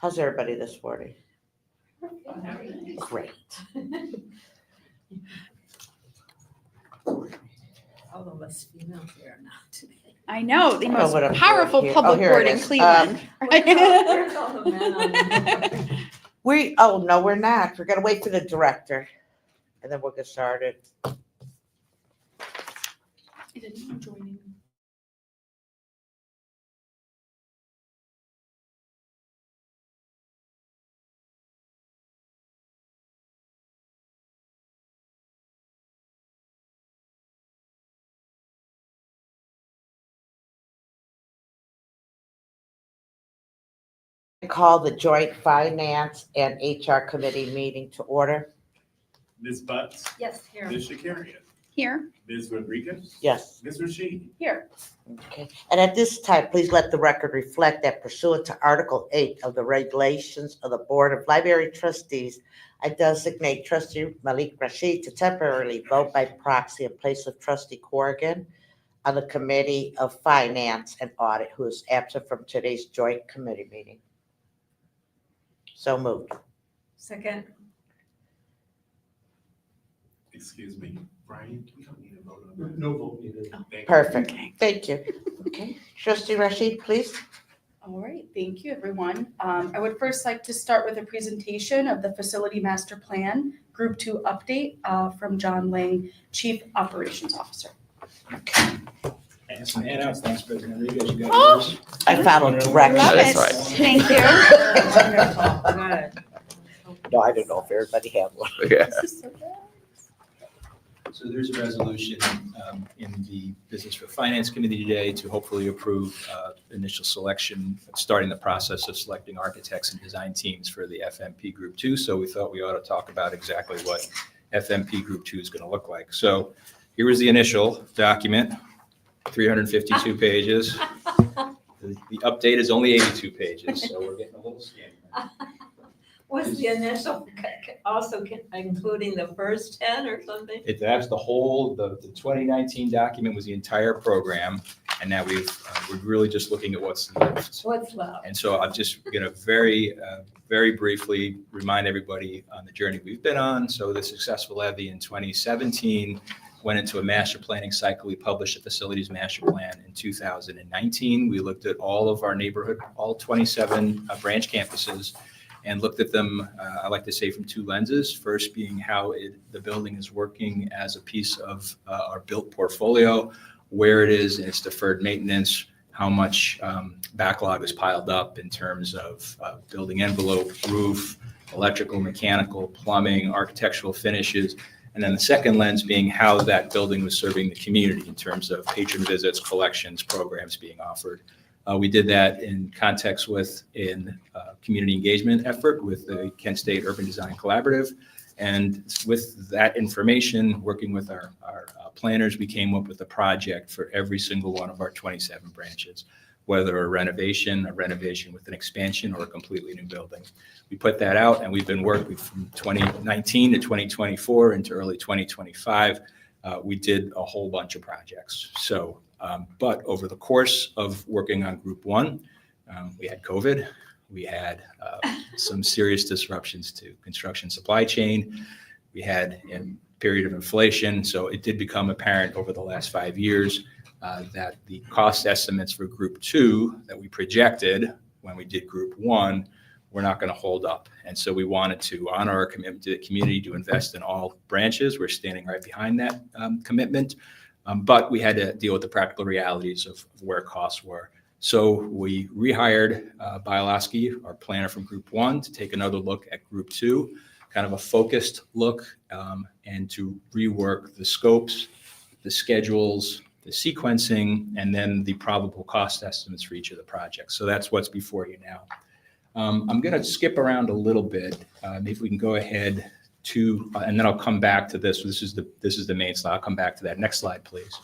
How's everybody this morning? Great. All of us females here are not today. I know, the I know most what I'm doing powerful here. public Oh, here board it in is. Cleveland. Where's all the men on the board? Oh, no, we're not. We're gonna wait for the director and then we'll get started. Is anyone joining? I call the Joint Finance and HR Committee meeting to order. Ms. Butts, Yes, here. Ms. Shakarian, Here. Ms. Rodriguez, Yes. Ms. Rashid. Here. Okay. And at this time, please let the record reflect that pursuant to Article 8 of the regulations of the Board of Library Trustees, I designate Trustee Malik Rashid to temporarily vote by proxy in place of Trustee Corrigan on the Committee of Finance and Audit, who is absent from today's joint committee meeting. So moved. Second. Excuse me, Brian, we don't need a vote on that. No vote needed. Thank you. Perfect. Okay. Thank you. Okay. Trustee Rashid, please. All right, thank you, everyone. I would first like to start with a presentation of the Facility Master Plan Group 2 update from John Lang, Chief Operations Officer. I have some handouts. Thanks, President Rodriguez. You got Oh. yours? I found directions. Love it. right. Thank you. Wonderful, good. No, I don't know if everybody had one. Yeah. This is so good. So there's a resolution in the Business for Finance Committee today to hopefully approve initial selection, starting the process of selecting architects and design teams for the FMP Group 2. So we thought we ought to talk about exactly what FMP Group 2 is going to look like. So here was the initial document, 352 pages. The update is only 82 pages, so we're getting a little skinny. Was the initial also including the first 10 or something? That's the whole, the 2019 document was the entire program, and now we're really just looking at what's left. What's left? And so I'm just going to very briefly remind everybody on the journey we've been on. So the successful levy in 2017 went into a master planning cycle. We published a facilities master plan in 2019. We looked at all of our neighborhood, all 27 branch campuses, and looked at them, I like to say, from two lenses. First being how the building is working as a piece of our built portfolio, where it is in its deferred maintenance, how much backlog is piled up in terms of building envelope, roof, electrical, mechanical, plumbing, architectural finishes. And then the second lens being how that building was serving the community in terms of patron visits, collections, programs being offered. We did that in context with community engagement effort with the Kent State Urban Design Collaborative. And with that information, working with our planners, we came up with a project for every single one of our 27 branches, whether a renovation with an expansion, or a completely new building. We put that out, and we've been working from 2019 to 2024 into early 2025. We did a whole bunch of projects. So, but over the course of working on Group 1, we had COVID. We had some serious disruptions to construction supply chain. We had a period of inflation. So it did become apparent over the last 5 years that the cost estimates for Group 2 that we projected when we did Group 1 were not going to hold up. And so we wanted to honor our commitment to the community to invest in all branches. We're standing right behind that commitment. But we had to deal with the practical realities of where costs were. So we rehired Bialowski, our planner from Group 1, to take another look at Group 2, kind of a focused look, and to rework the scopes, the schedules, the sequencing, and then the probable cost estimates for each of the projects. So that's what's before you now. I'm going to skip around a little bit. If we can go ahead to, and then I'll come back to this. This is the main slide. I'll come back to that. Next slide, please.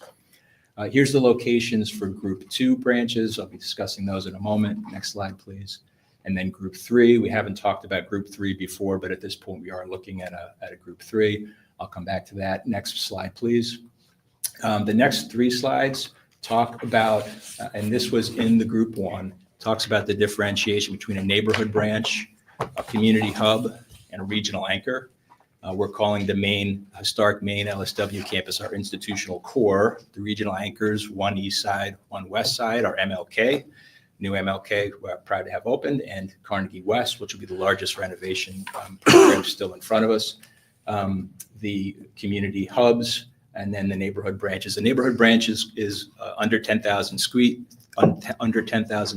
Here's the locations for Group 2 branches. I'll be discussing those in a moment. Next slide, please. And then Group 3. We haven't talked about Group 3 before, but at this point we are looking at a Group 3. I'll come back to that. Next slide, please. The next 3 slides talk about, and this was in the Group 1, talks about the differentiation between a neighborhood branch, a community hub, and a regional anchor. We're calling the historic main LSW campus our institutional core. The regional anchors, one east side, one west side, are MLK. New MLK, we're proud to have opened, and Carnegie West, which will be the largest renovation program still in front of us. The community hubs, and then the neighborhood branches. The neighborhood branches is under 10,000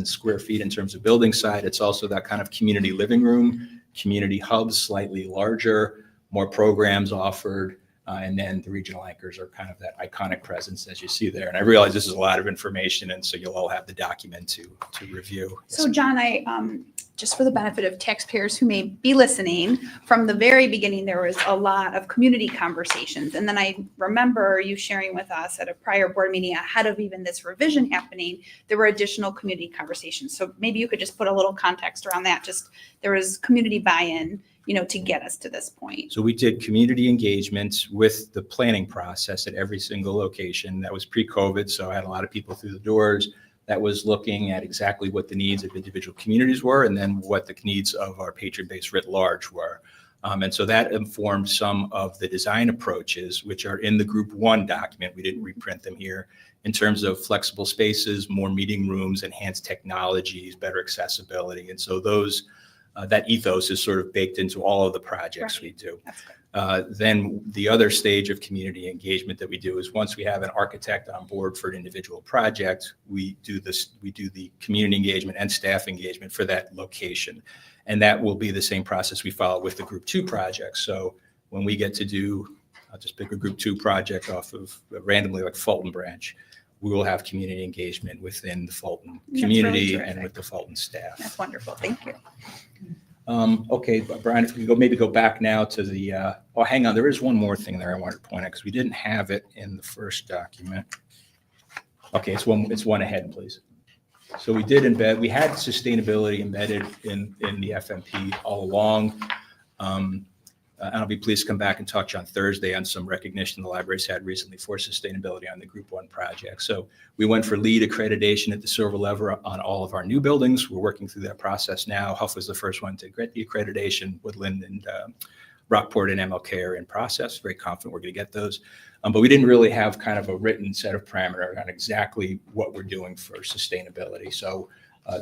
square feet in terms of building side. It's also that kind of community living room, community hubs, slightly larger, more programs offered. And then the regional anchors are kind of that iconic presence as you see there. And I realize this is a lot of information, and so you'll all have the document to review. So John, I just for the benefit of taxpayers who may be listening, from the very beginning, there was a lot of community conversations. And then I remember you sharing with us at a prior board meeting ahead of even this revision happening, there were additional community conversations. So maybe you could just put a little context around that. Just there was community buy-in, to get us to this point. So we did community engagement with the planning process at every single location. That was pre-COVID, so I had a lot of people through the doors. That was looking at exactly what the needs of individual communities were, and then what the needs of our patron base writ large were. And so that informed some of the design approaches, which are in the Group 1 document. We didn't reprint them here, in terms of flexible spaces, more meeting rooms, enhanced technologies, better accessibility. And so those that ethos is sort of baked into all of the projects we do. Then the other stage of community engagement that we do is once we have an architect on board for an individual project, we do the community engagement and staff engagement for that location. And that will be the same process we follow with the Group 2 projects. So when we get to do, I'll just pick a Group 2 project off of randomly like Fulton branch, we will have community engagement within the Fulton community and with the Fulton staff. That's wonderful. Thank you. Okay, Brian, if we maybe go back now to the, oh, hang on, there is one more thing there I wanted to point out because we didn't have it in the first document. Okay, it's one ahead, please. So we had sustainability embedded in the FMP all along. And I'll be pleased to come back and talk to you on Thursday on some recognition the library's had recently for sustainability on the Group 1 project. So we went for LEED accreditation at the silver level on all of our new buildings. We're working through that process now. Huff was the first one to get the accreditation. Woodland and Rockport and MLK are in process. Very confident we're going to get those. But we didn't really have kind of a written set of parameters on exactly what we're doing for sustainability. So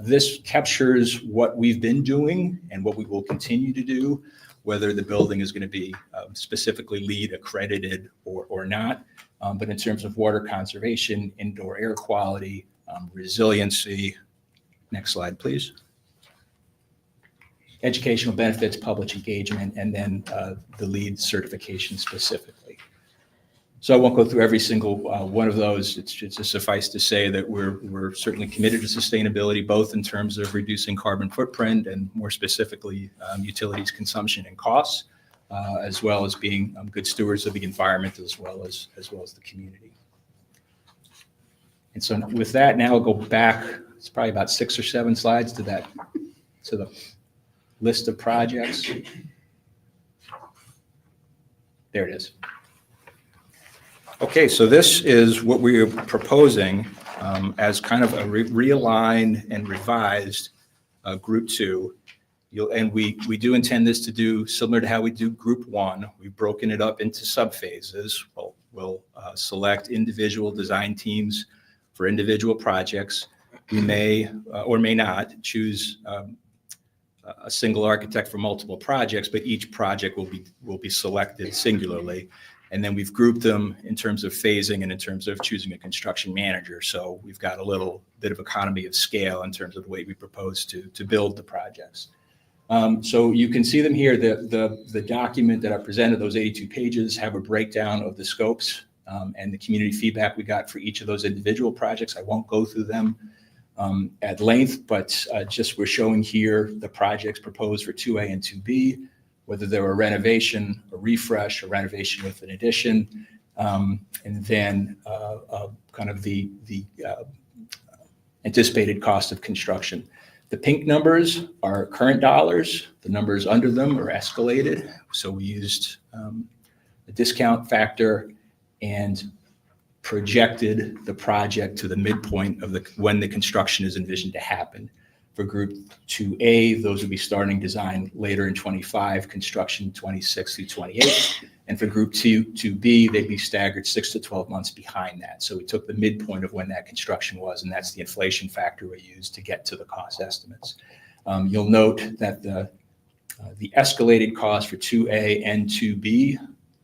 this captures what we've been doing and what we will continue to do, whether the building is going to be specifically LEED accredited or not. But in terms of water conservation, indoor air quality, resiliency, next slide, please. Educational benefits, public engagement, and then the LEED certification specifically. So I won't go through every single one of those. It's just suffice to say that we're certainly committed to sustainability, both in terms of reducing carbon footprint and more specifically utilities consumption and costs, as well as being good stewards of the environment as well as the community. And so with that, now I'll go back. It's probably about 6 or 7 slides to the list of projects. There it is. Okay, so this is what we are proposing as kind of a realigned and revised Group 2. And we do intend this to do similar to how we do Group 1. We've broken it up into subphases. We'll select individual design teams for individual projects. We may or may not choose a single architect for multiple projects, but each project will be selected singularly. And then we've grouped them in terms of phasing and in terms of choosing a construction manager. So we've got a little bit of economy of scale in terms of the way we propose to build the projects. So you can see them here. The document that I presented, those 82 pages, have a breakdown of the scopes and the community feedback we got for each of those individual projects. I won't go through them at length, but just we're showing here the projects proposed for 2A and 2B, whether they were a renovation, a refresh, a renovation with an addition, and then kind of the anticipated cost of construction. The pink numbers are current dollars. The numbers under them are escalated. So we used a discount factor and projected the project to the midpoint of when the construction is envisioned to happen. For Group 2A, those will be starting design later in 25, construction 26 through 28. And for Group 2B, they'd be staggered 6 to 12 months behind that. So we took the midpoint of when that construction was, and that's the inflation factor we used to get to the cost estimates. You'll note that the escalated cost for 2A and 2B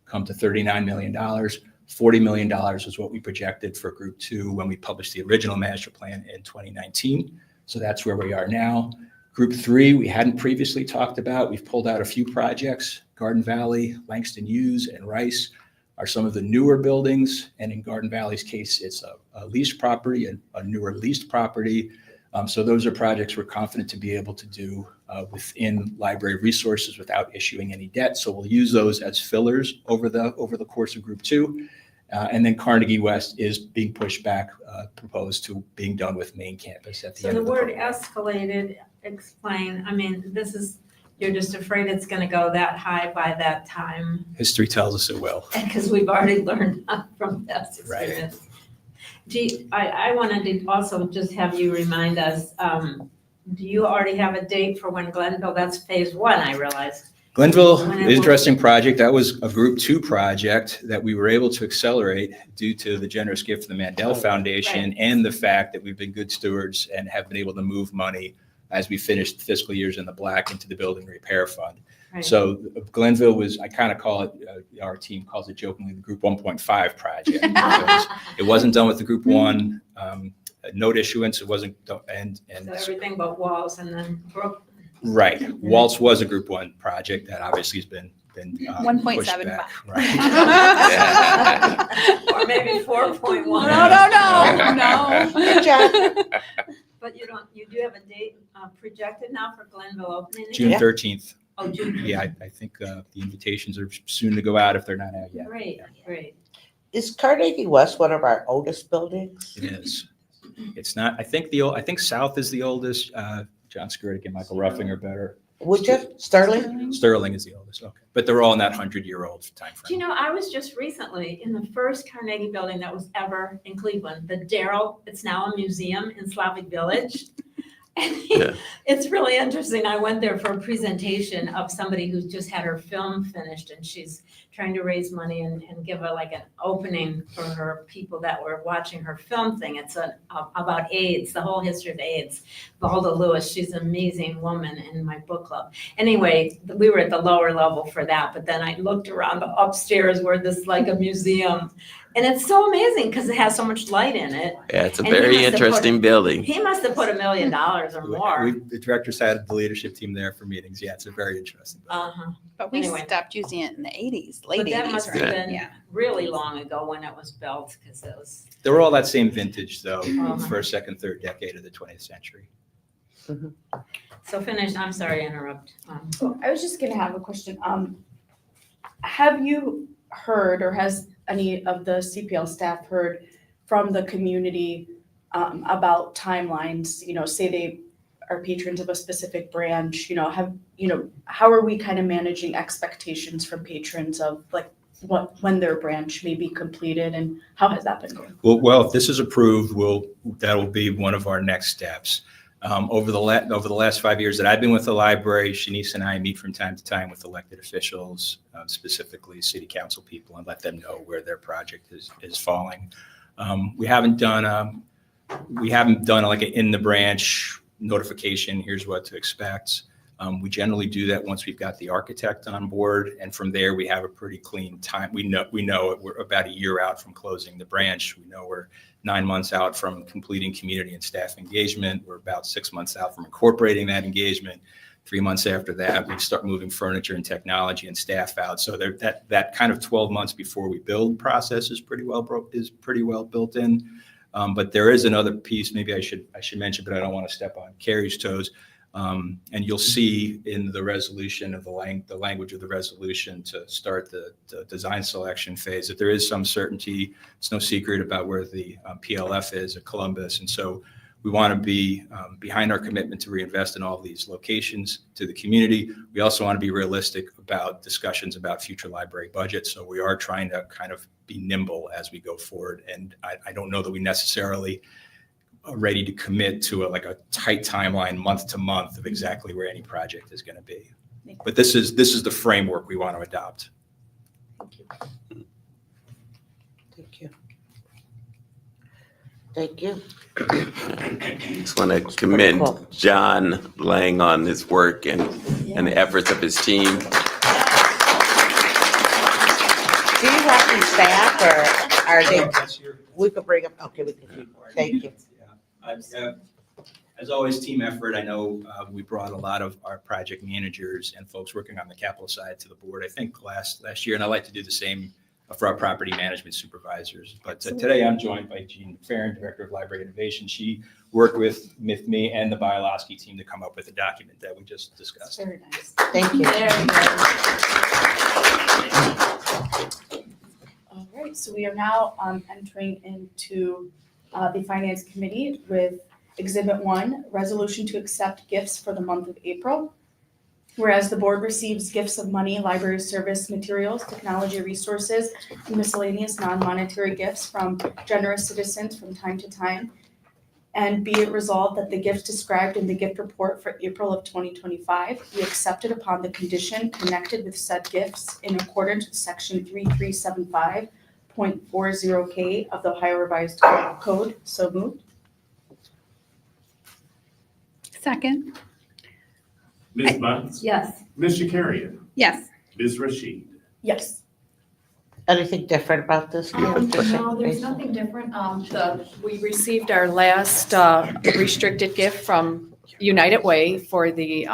come to $39 million. $40 million was what we projected for Group 2 when we published the original master plan in 2019. So that's where we are now. Group 3, we hadn't previously talked about. We've pulled out a few projects. Garden Valley, Langston Hughes, and Rice are some of the newer buildings. And in Garden Valley's case, it's a leased property, a newer leased property. So those are projects we're confident to be able to do within library resources without issuing any debt. So we'll use those as fillers over the course of Group 2. And then Carnegie West is being pushed back, proposed to being done with main campus at the So end the of the word program. escalated, explain, I mean, you're just afraid it's gonna go that high by that time, History tells us it will. because we've already learned from past Right. experience. I wanted to also just have you remind us, do you already have a date for when Glenville, that's phase 1, I realize. Glenville, When it will- interesting project. That was a Group 2 project that we were able to accelerate due to the generous gift from the Mandel Foundation and the fact that we've been good stewards and have been able to move money as we finished fiscal years in the black into the building repair fund. Right. So Glenville was, I kind of call it, our team calls it jokingly the Group 1.5 project. Because it wasn't done with the Group 1 note issuance. It wasn't, and So everything but walls and then Brook. right. Waltz was a Group 1 project that obviously has been 1.75. pushed back. Right. Or maybe 4.1. No. Good job. But you do have a date projected now for Glenville opening? June Yeah. 13th. Oh, June. Yeah, I think the invitations are soon to go out if they're not out yet. Great, great. Is Carnegie West one of our oldest buildings? It is. It's not, I think South is the oldest. John Skirdick and Michael Ruffing are better. Would you, Sterling? Sterling is the oldest, okay. But they're all in that 100-year-old timeframe. Do you know, I was just recently in the first Carnegie building that was ever in Cleveland, the Darrell, it's now a museum in Slavic Village. And it's really interesting. I went there for a presentation of somebody who's just had her film finished and she's trying to raise money and give like an opening for her people that were watching her film thing. It's about AIDS, the whole history of AIDS. Valda Lewis, she's an amazing woman in my book club. Anyway, we were at the lower level for that, but then I looked around the upstairs where this like a museum. And it's so amazing because it has so much light in it. Yeah, it's a And he very must have interesting building. He must have put $1 million or more. The directors had the leadership team there for meetings. Yeah, it's a very interesting. Uh-huh. But we Anyway. stopped using it in the 80s, late But that 80s, must have right? been Yeah. really long ago when it was built, because it was, They were all that same vintage though, Uh-huh. first, second, third decade of the 20th century. so finished, I'm sorry to interrupt. Oh, I was just gonna have a question. Have you heard, or has any of the CPL staff heard from the community about timelines? You know, say they are patrons of a specific branch, how are we kind of managing expectations from patrons of like when their branch may be completed, and how has that been going? Well, if this is approved, that will be one of our next steps. Over the last 5 years that I've been with the library, Shanice and I meet from time to time with elected officials, specifically city council people, and let them know where their project is falling. We haven't done like an in the branch notification. Here's what to expect. We generally do that once we've got the architect on board, and from there we have a pretty clean time. We know we're about a year out from closing the branch. We know we're 9 months out from completing community and staff engagement. We're about 6 months out from incorporating that engagement. 3 months after that, we start moving furniture and technology and staff out. So that kind of 12 months before we build process is pretty well built in. But there is another piece. Maybe I should mention, but I don't want to step on Carrie's toes. And you'll see in the resolution of the language of the resolution to start the design selection phase that there is some certainty. It's no secret about where the PLF is at Columbus. And so we want to be behind our commitment to reinvest in all these locations to the community. We also want to be realistic about discussions about future library budgets. So we are trying to kind of be nimble as we go forward. And I don't know that we necessarily ready to commit to a tight timeline, month to month, of exactly where any project is going to be. But this is the framework we want to adopt. Thank you. Thank you. Just want to commend John Lang on his work and the efforts of his team. Do you want these back, or are they, we could bring them, okay, we can, thank you. As always, team effort. I know we brought a lot of our project managers and folks working on the capital side to the board, I think last year, and I'd like to do the same for our property management supervisors. But today I'm joined by Jean McFerrin, Director of Library Innovation. She worked with me and the Bialowski team to come up with the document that we just discussed. Very nice. Thank you. All right, so we are now entering into the Finance Committee with Exhibit 1, Resolution to Accept Gifts for the month of April. Whereas the board receives gifts of money, library service materials, technology resources, and miscellaneous non-monetary gifts from generous citizens from time to time. And be it resolved that the gifts described in the gift report for April of 2025 be accepted upon the condition connected with said gifts in accordance with Section 3375.40K of the Ohio Revised Code. So moved. Second. Ms. Bunce? Yes. Ms. Shakarian? Yes. Ms. Rashid? Yes. Anything different about this? No, there's nothing different. We received our last restricted gift from United Way for the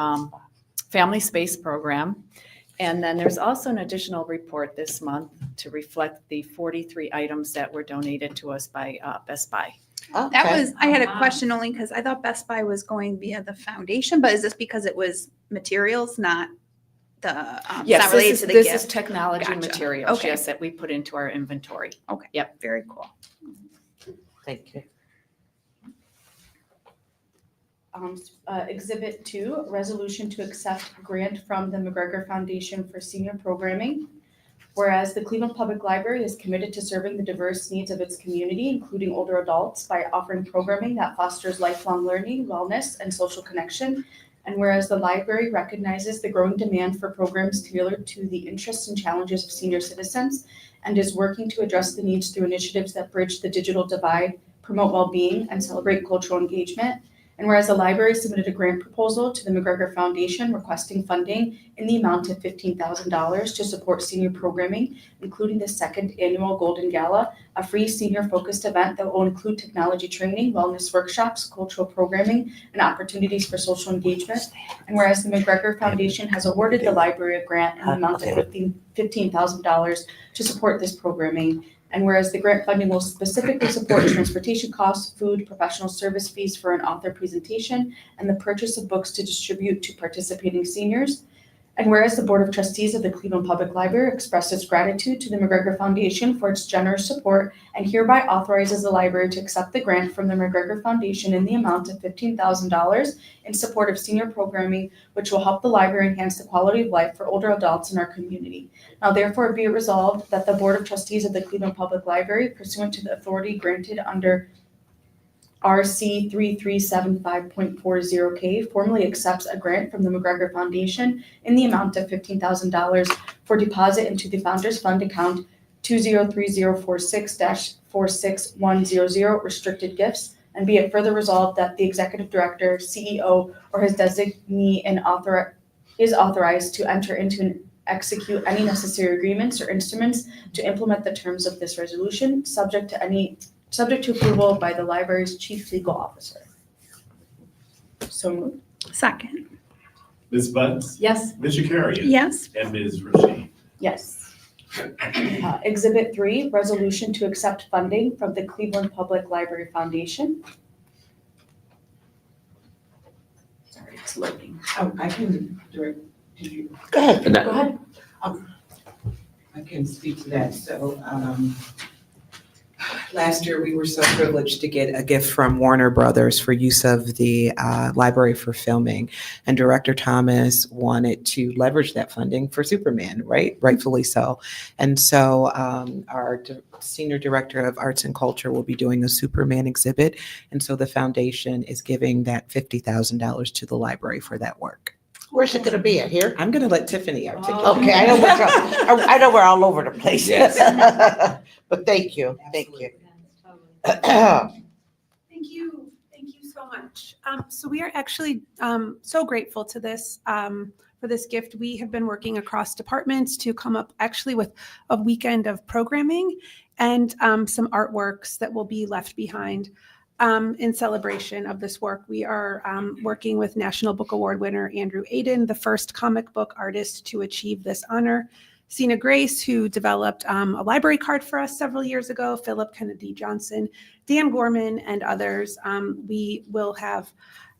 Family Space Program. And then there's also an additional report this month to reflect the 43 items that were donated to us by Best Buy. That Okay. was, I had a Wow. question only because I thought Best Buy was going via the foundation, but is this because it was materials, not the, it's Yes, not related to the this is gift? technology Gotcha. materials, Okay. yes, that we put into our inventory. Okay. Yep. Very cool. Thank you. Exhibit 2, Resolution to Accept Grant from the McGregor Foundation for Senior Programming. Whereas the Cleveland Public Library is committed to serving the diverse needs of its community, including older adults, by offering programming that fosters lifelong learning, wellness, and social connection. And whereas the library recognizes the growing demand for programs tailored to the interests and challenges of senior citizens and is working to address the needs through initiatives that bridge the digital divide, promote well-being, and celebrate cultural engagement. And whereas the library submitted a grant proposal to the McGregor Foundation requesting funding in the amount of $15,000 to support senior programming, including the second annual Golden Gala, a free senior-focused event that will include technology training, wellness workshops, cultural programming, and opportunities for social engagement. And whereas the McGregor Foundation has awarded the library a grant in the amount of $15,000 to support this programming. And whereas the grant funding will specifically support transportation costs, food, professional service fees for an author presentation, and the purchase of books to distribute to participating seniors. And whereas the Board of Trustees of the Cleveland Public Library expresses gratitude to the McGregor Foundation for its generous support and hereby authorizes the library to accept the grant from the McGregor Foundation in the amount of $15,000 in support of senior programming, which will help the library enhance the quality of life for older adults in our community. Now therefore be it resolved that the Board of Trustees of the Cleveland Public Library, pursuant to the authority granted under RC 3375.40K, formally accepts a grant from the McGregor Foundation in the amount of $15,000 for deposit into the Founders Fund account 203046-46100 restricted gifts. And be it further resolved that the Executive Director, CEO, or his designee is authorized to enter into and execute any necessary agreements or instruments to implement the terms of this resolution, subject to approval by the library's chief legal officer. So moved. Second. Ms. Bunce? Yes. Ms. Shakarian? Yes. And Ms. Rashid? Yes. Exhibit 3, resolution to accept funding from the Cleveland Public Library Foundation. Sorry, it's loading. Oh, I can direct, did you, Go ahead. Go ahead. I can speak to that. So, Last year, we were so privileged to get a gift from Warner Brothers for use of the library for filming. And Director Thomas wanted to leverage that funding for Superman, right? Rightfully so. And so our Senior Director of Arts and Culture will be doing a Superman exhibit. And so the foundation is giving that $50,000 to the library for that work. Where's it gonna be at here? I'm going to let Tiffany articulate. Okay, I know we're all over the place. Yes. But thank you, thank you. Thank you. Thank you so much. So we are actually so grateful to this for this gift. We have been working across departments to come up actually with a weekend of programming and some artworks that will be left behind in celebration of this work. We are working with National Book Award winner Andrew Aiden, the first comic book artist to achieve this honor. Sina Grace, who developed a library card for us several years ago, Philip Kennedy Johnson, Dan Gorman, and others. We will have,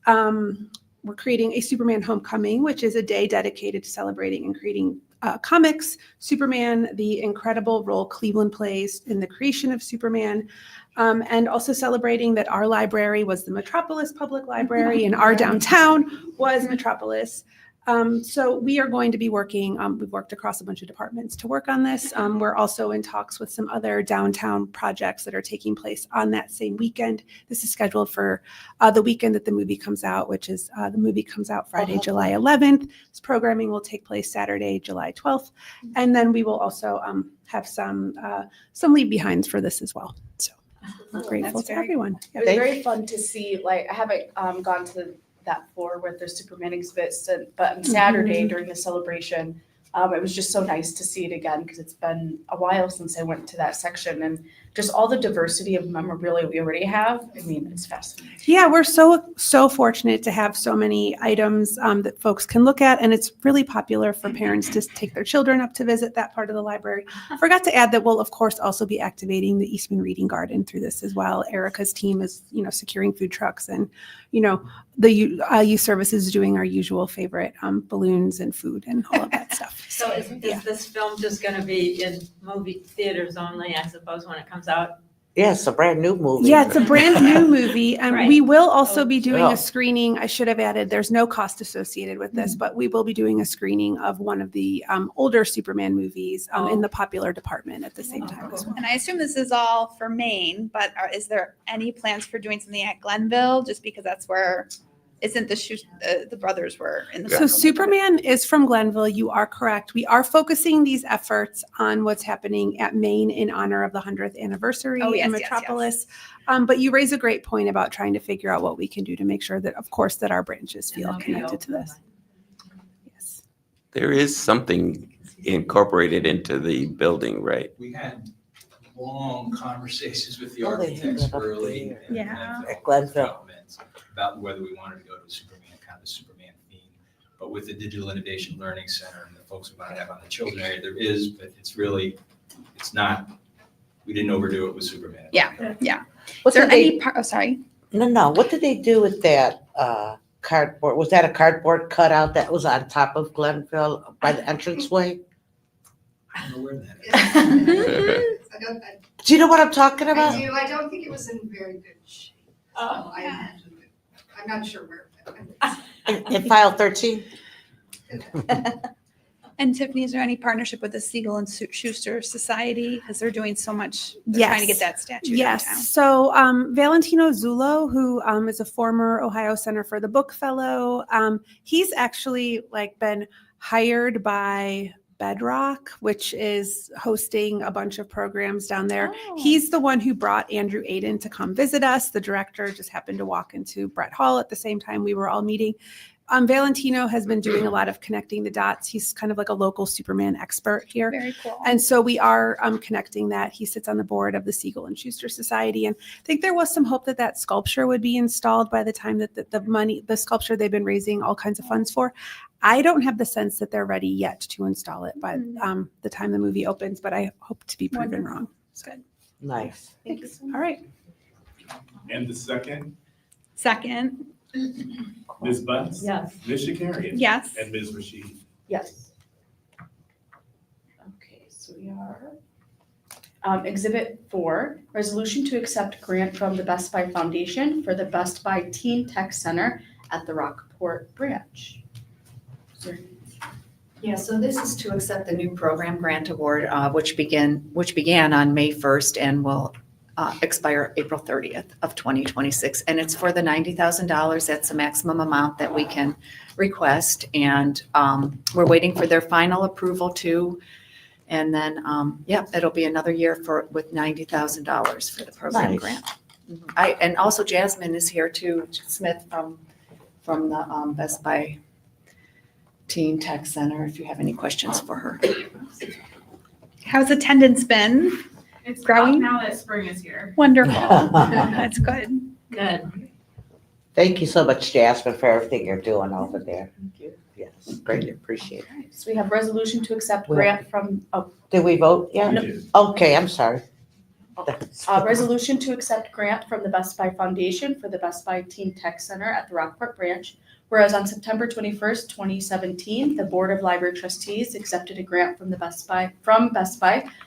we're creating a Superman Homecoming, which is a day dedicated to celebrating and creating comics, Superman, the incredible role Cleveland plays in the creation of Superman, and also celebrating that our library was the Metropolis Public Library and our downtown was Metropolis. So we are going to be working, we've worked across a bunch of departments to work on this. We're also in talks with some other downtown projects that are taking place on that same weekend. This is scheduled for the weekend that the movie comes out, which is the movie comes out Friday, July 11th. This programming will take place Saturday, July 12th. And then we will also have some leave behinds for this as well. So we're grateful to everyone. It was very fun to see, like, I haven't gone to that floor with the Superman exhibits, but on Saturday during the celebration, it was just so nice to see it again because it's been a while since I went to that section, and just all the diversity of memorabilia we already have. I mean, it's fascinating. Yeah, we're so fortunate to have so many items that folks can look at, and it's really popular for parents to take their children up to visit that part of the library. Forgot to add that we'll of course also be activating the Eastman Reading Garden through this as well. Erica's team is securing food trucks, and the youth services is doing our usual favorite balloons and food and all of that stuff. So is this film just going to be in movie theaters only, I suppose, when it comes out? Yeah, it's a brand new movie. Yeah, it's a brand new movie. And Right. we will also be doing Oh. a screening. I should have added, there's no cost associated with this, but we will be doing a screening of one of the older Superman movies in the popular department at the same time as well. And I assume this is all for Maine, but is there any plans for doing something at Glenville? Just because that's where, isn't the brothers were in the. So Superman is from Glenville. You are correct. We are focusing these efforts on what's happening at Maine in honor of the 100th anniversary Oh, yes, in yes, Metropolis. But you raise a great point about trying to figure out what we can do to make sure that, of course, that our branches feel connected to this. Yes. There is something incorporated into the building, right? We had long conversations with the Oh, they architects have it up early there. in Yeah. At Glenville. development about whether we wanted to go to Superman, kind of the Superman theme. But with the Digital Innovation Learning Center and the folks we want to have on the children area, there is, but it's not, we didn't overdo it with Superman. Yeah. What Is there did they- any part, oh, sorry. No, what did they do with that cardboard? Was that a cardboard cutout that was on top of Glenville by the entranceway? I don't know where that is. Do you know what I'm talking about? I do. I don't think it was in very good shape. So I imagine it. I'm not sure where. In file 13? And Tiffany, is there any partnership with the Siegel and Schuster Society? Because they're doing so much, they're trying to get that statue downtown. Yes. So Valentino Zullo, who is a former Ohio Center for the Book Fellow, he's actually been hired by Bedrock, which is hosting a bunch of programs down there. Oh. He's the one who brought Andrew Aiden to come visit us. The director just happened to walk into Brett Hall at the same time we were all meeting. Valentino has been doing a lot of connecting the dots. He's kind of like a local Superman expert here. Very cool. And so we are connecting that. He sits on the board of the Siegel and Schuster Society. And I think there was some hope that that sculpture would be installed by the time that the sculpture they've been raising all kinds of funds for. I don't have the sense that they're ready yet to install it by the time the movie opens, but I hope to be proven wrong. Good. Nice. Thanks. All right. And the second, Second, Ms. Butts? Yes. Ms. Shakarian? yes. And Ms. Rashid? Yes. Okay, so we are Exhibit 4, resolution to accept grant from the Best Buy Foundation for the Best Buy Teen Tech Center at the Rockport branch. Is there- Yeah, so this is to accept the new program grant award, which began on May 1st and will expire April 30th of 2026. And it's for the $90,000. That's the maximum amount that we can request. And we're waiting for their final approval too. And then, it'll be another year with $90,000 for the program Nice. grant. And also Jasmine is here too, Smith from the Best Buy Teen Tech Center, if you have any questions for her. How's attendance been? It's Growing? up now that spring is here. Wonderful. That's good. Good. Thank you so much, Jasmine, for everything you're doing over there. Thank you. Yes, greatly appreciate it. So we have resolution to accept Well- grant from, Did we vote yet? We did. Okay, I'm sorry. resolution to accept grant from the Best Buy Foundation for the Best Buy Teen Tech Center at the Rockport branch. Whereas on September 21st, 2017, the Board of Library Trustees accepted a grant from Best Buy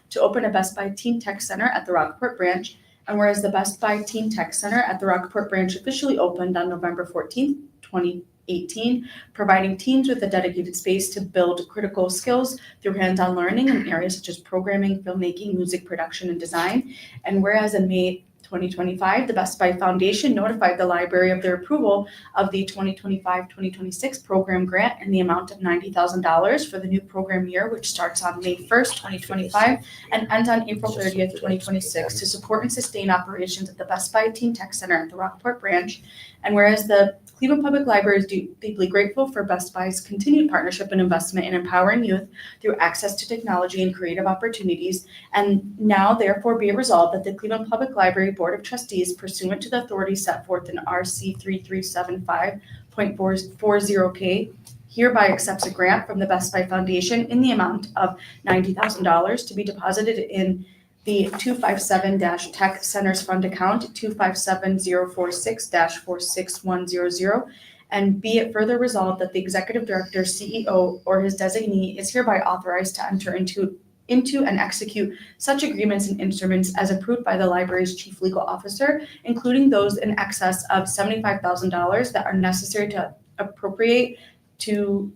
to open a Best Buy Teen Tech Center at the Rockport branch. And whereas the Best Buy Teen Tech Center at the Rockport branch officially opened on November 14th, 2018, providing teens with a dedicated space to build critical skills through hands-on learning in areas such as programming, filmmaking, music production, and design. And whereas in May 2025, the Best Buy Foundation notified the library of their approval of the 2025-2026 program grant in the amount of $90,000 for the new program year, which starts on May 1st, 2025, and ends on April 30th, 2026, to support and sustain operations at the Best Buy Teen Tech Center at the Rockport branch. And whereas the Cleveland Public Library is deeply grateful for Best Buy's continued partnership and investment in empowering youth through access to technology and creative opportunities, and now therefore be it resolved that the Cleveland Public Library Board of Trustees, pursuant to the authority set forth in RC 3375.40K, hereby accepts a grant from the Best Buy Foundation in the amount of $90,000 to be deposited in the 257-Tech Centers Fund account 257046-46100, and be it further resolved that the Executive Director, CEO, or his designee is hereby authorized to enter into and execute such agreements and instruments as approved by the library's Chief Legal Officer, including those in excess of $75,000 that are necessary to appropriate to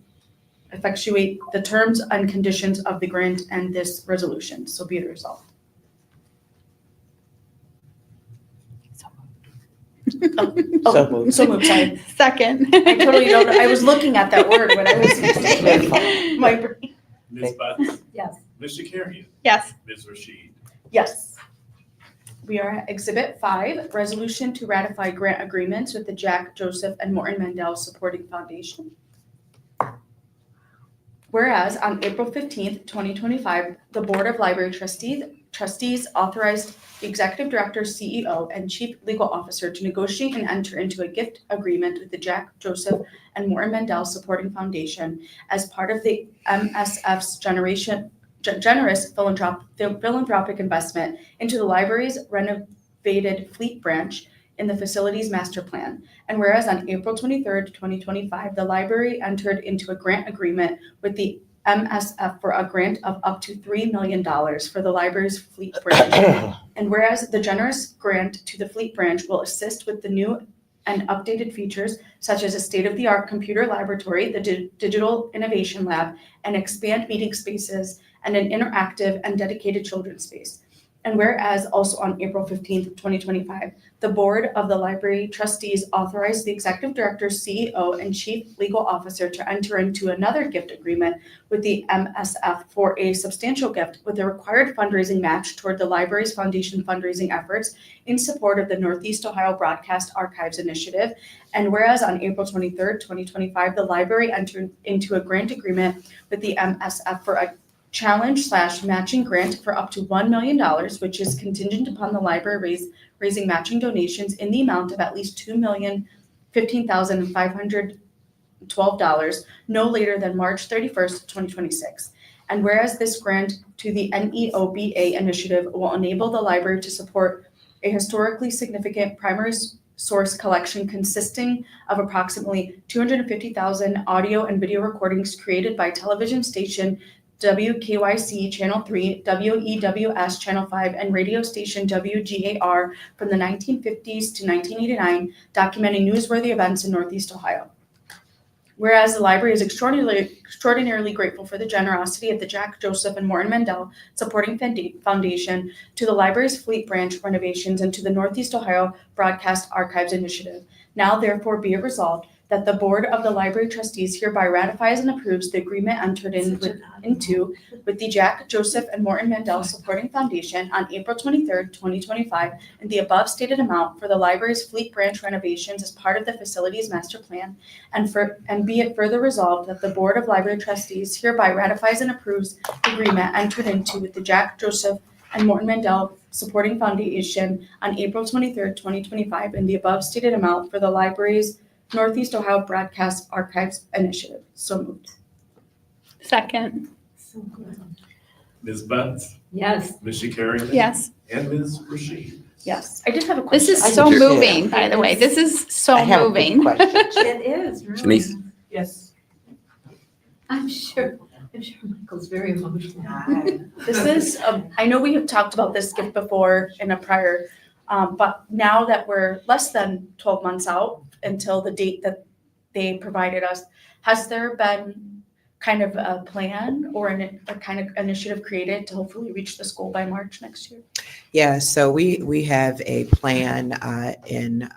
effectuate the terms and conditions of the grant and this resolution. So be it resolved. So moved. So moved, sorry. Second. I totally don't know. I was looking at that word when I was saying my brain. Ms. Butts? Yes. Ms. Shakarian? Yes. Ms. Rashid? Yes. We are at Exhibit 5, resolution to ratify grant agreements with the Jack, Joseph, and Morton Mandel Supporting Foundation. Whereas on April 15th, 2025, the Board of Library Trustees authorized the Executive Director, CEO, and Chief Legal Officer to negotiate and enter into a gift agreement with the Jack, Joseph, and Morton Mandel Supporting Foundation as part of the MSF's generous philanthropic investment into the library's renovated Fleet branch in the facilities master plan. And whereas on April 23rd, 2025, the library entered into a grant agreement with the MSF for a grant of up to $3 million for the library's Fleet branch. And whereas the generous grant to the Fleet branch will assist with the new and updated features such as a state-of-the-art computer laboratory, the Digital Innovation Lab, and expand meeting spaces and an interactive and dedicated children's space. And whereas also on April 15th, 2025, the Board of the Library Trustees authorized the Executive Director, CEO, and Chief Legal Officer to enter into another gift agreement with the MSF for a substantial gift with a required fundraising match toward the library's foundation fundraising efforts in support of the Northeast Ohio Broadcast Archives Initiative. And whereas on April 23rd, 2025, the library entered into a grant agreement with the MSF for a challenge/matching grant for up to $1 million, which is contingent upon the library raising matching donations in the amount of at least $2,015,512 no later than March 31st, 2026. And whereas this grant to the NEOBA initiative will enable the library to support a historically significant primary source collection consisting of approximately 250,000 audio and video recordings created by television station WKYC Channel 3, WEWS Channel 5, and radio station WGAR from the 1950s to 1989, documenting newsworthy events in Northeast Ohio. Whereas the library is extraordinarily grateful for the generosity of the Jack Joseph and Morton Mandel Supporting Foundation, to the library's Fleet Branch renovations, and to the Northeast Ohio Broadcast Archives Initiative. Now therefore be it resolved that the Board of the Library Trustees hereby ratifies and approves the agreement entered into with the Jack Joseph and Morton Mandel Supporting Foundation on April 23rd, 2025, in the above stated amount for the library's Fleet Branch renovations as part of the facilities master plan, and be it further resolved that the Board of Library Trustees hereby ratifies and approves the agreement entered into with the Jack Joseph and Morton Mandel Supporting Foundation on April 23rd, 2025, in the above stated amount for the library's Northeast Ohio Broadcast Archives Initiative. So moved. Second. So good. Ms. Betts, Yes. Ms. Shakarian. Yes. And Ms. Rashid. Yes, I did have a question. This is I so do too. moving, by the way. This is so I have a big moving. question, too. It is, really. Shanice? Yes. I'm sure Michael's very emotional. This is, I know we have talked about this gift before in a prior, but now that we're less than 12 months out until the date that they provided us, has there been kind of a plan or a kind of initiative created to hopefully reach this goal by March next year? Yeah, so we have a plan in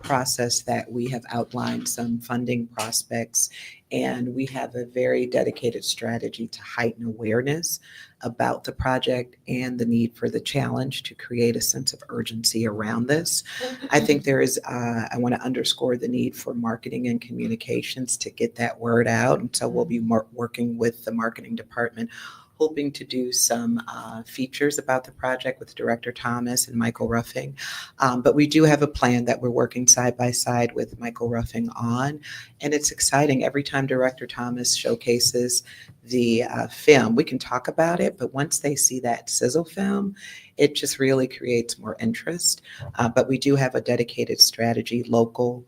process that we have outlined some funding prospects, and we have a very dedicated strategy to heighten awareness about the project and the need for the challenge to create a sense of urgency around this. I think there is, I want to underscore the need for marketing and communications to get that word out. And so we'll be working with the marketing department, hoping to do some features about the project with Director Thomas and Michael Ruffing. But we do have a plan that we're working side by side with Michael Ruffing on. And it's exciting. Every time Director Thomas showcases the film, we can talk about it, but once they see that sizzle film, it just really creates more interest. But we do have a dedicated strategy, local,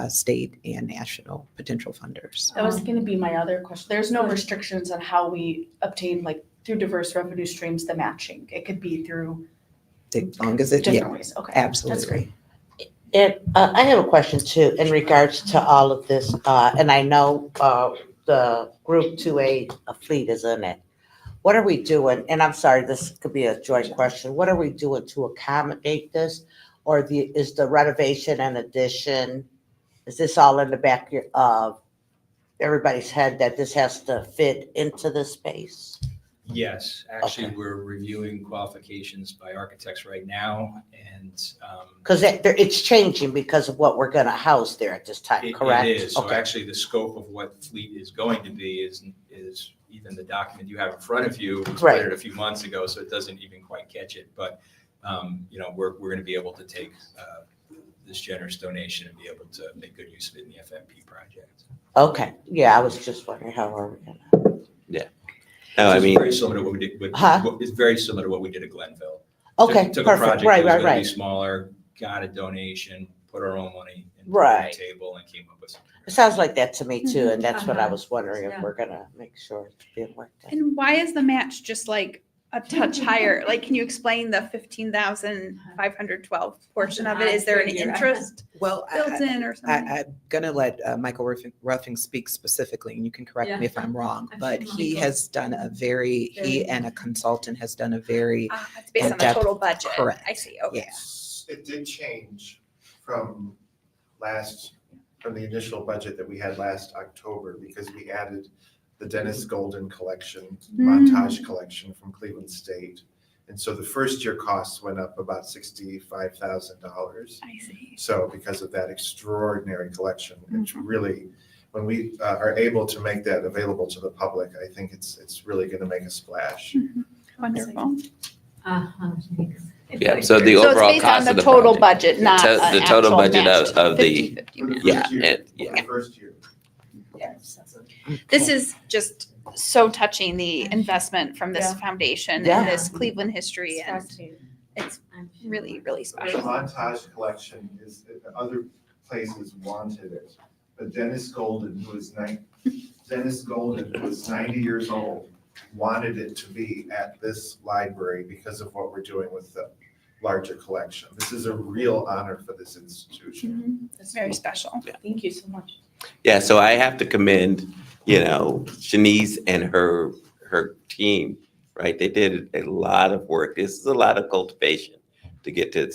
state, and national potential funders. That was going to be my other question. There's no restrictions on how we obtain, like, through diverse revenue streams, the matching. It could be through As long as it, different yeah, ways. Okay. absolutely. That's great. And I have a question too in regards to all of this, and I know the Group 2A fleet is in it. What are we doing? And I'm sorry, this could be a joint question. What are we doing to accommodate this? Or is the renovation and addition, is this all in the back of everybody's head that this has to fit into the space? Yes, actually, Okay. we're reviewing qualifications by architects right now, and Because it's changing because of what we're going to house there at this time, correct? It is. So Okay. actually, the scope of what fleet is going to be is even the document you have in front of you was Right. printed a few months ago, so it doesn't even quite catch it. But we're going to be able to take this generous donation and be able to make good use of it in the FMP project. Okay, yeah, I was just wondering how are we going to. No, I It's mean, very similar to what we did. Huh? It's very similar to what we did at Glenville. Okay, Took a perfect, project right, that was right, gonna be right. smaller, got a donation, put our own money in Right. the table, and came up with something. It sounds like that to me too, and that's what I Uh-huh. was wondering if Yeah. we're going to make sure it's being worked out. And why is the match just like a touch higher? Like, can you explain the 15,512 portion of it? Is there an interest Well, built in or something? I'm gonna let Michael Ruffing speak specifically, and you can correct me Yeah. if I'm wrong, I've but seen he Michael. has done a very, he Very- and a consultant has done a very, It's based on the in-depth- total budget. correct. I see, okay. yeah. It did change from the initial budget that we had last October, because we added the Dennis Golden collection, montage collection from Cleveland State. And so the first year costs went up about $65,000. I see. So because of that extraordinary collection, it's really, when we are able to make that available to the public, I think it's really going to make a splash. Wonderful. Uh-huh. yeah, so the So it's overall based on cost the of the total project. budget, not To- an the total actual budget match. of the- 50-50 For the match. Yeah, first year, yeah. for the first year. This is just so touching, the investment from this Yeah. foundation Yeah. and this Cleveland history, and it's I'm sure. really, really The special. montage collection is, other places wanted it, but Dennis Golden, who was 90 years old, wanted it to be at this library because of what we're doing with the larger collection. This is a real honor for this institution. It's very special. Thank you so much. Yeah, so I have to commend, Shanice and her team, right? They did a lot of work. This is a lot of cultivation to get to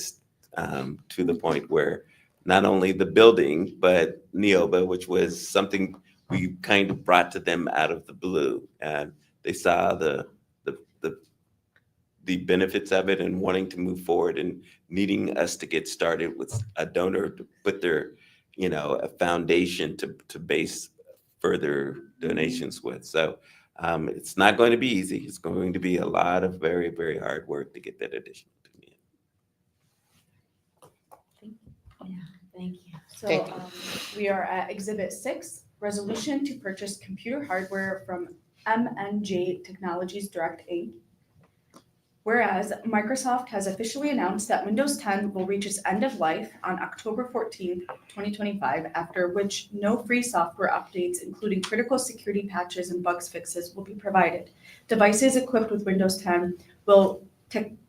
the point where not only the building, but Neoba, which was something we kind of brought to them out of the blue. And they saw the benefits of it and wanting to move forward and needing us to get started with a donor to put their, a foundation to base further donations with. So it's not going to be easy. It's going to be a lot of very, very hard work to get that additional to me. Thank you. So Thank you. we are at Exhibit 6, Resolution to purchase computer hardware from MNJ Technologies Direct Inc. Whereas Microsoft has officially announced that Windows 10 will reach its end of life on October 14, 2025, after which no free software updates, including critical security patches and bugs fixes, will be provided. Devices equipped with Windows 10 will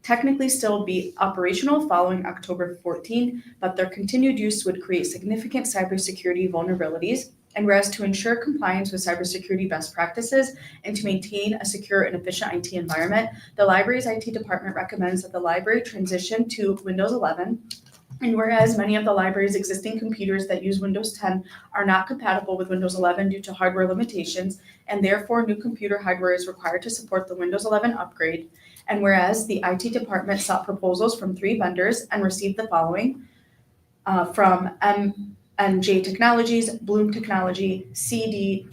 technically still be operational following October 14, but their continued use would create significant cybersecurity vulnerabilities. And whereas to ensure compliance with cybersecurity best practices and to maintain a secure and efficient IT environment, the library's IT department recommends that the library transition to Windows 11. And whereas many of the library's existing computers that use Windows 10 are not compatible with Windows 11 due to hardware limitations, and therefore new computer hardware is required to support the Windows 11 upgrade. And whereas the IT department sought proposals from 3 vendors and received the following from MNJ Technologies, Bloom Technology, CDW-G.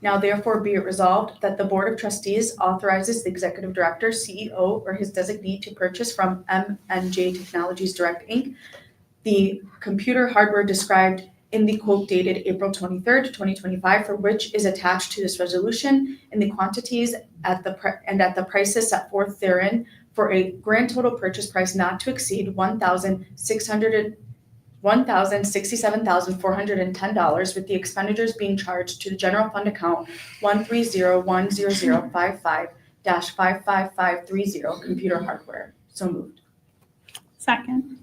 Now therefore be it resolved that the Board of Trustees authorizes the Executive Director, CEO, or his designee to purchase from MNJ Technologies Direct Inc. the computer hardware described in the quote dated April 23rd, 2025, for which is attached to this resolution in the quantities at the prices set forth therein, for a grand total purchase price not to exceed $1,067,410, with the expenditures being charged to the general fund account 130-10055-55530 computer hardware. So moved. Second.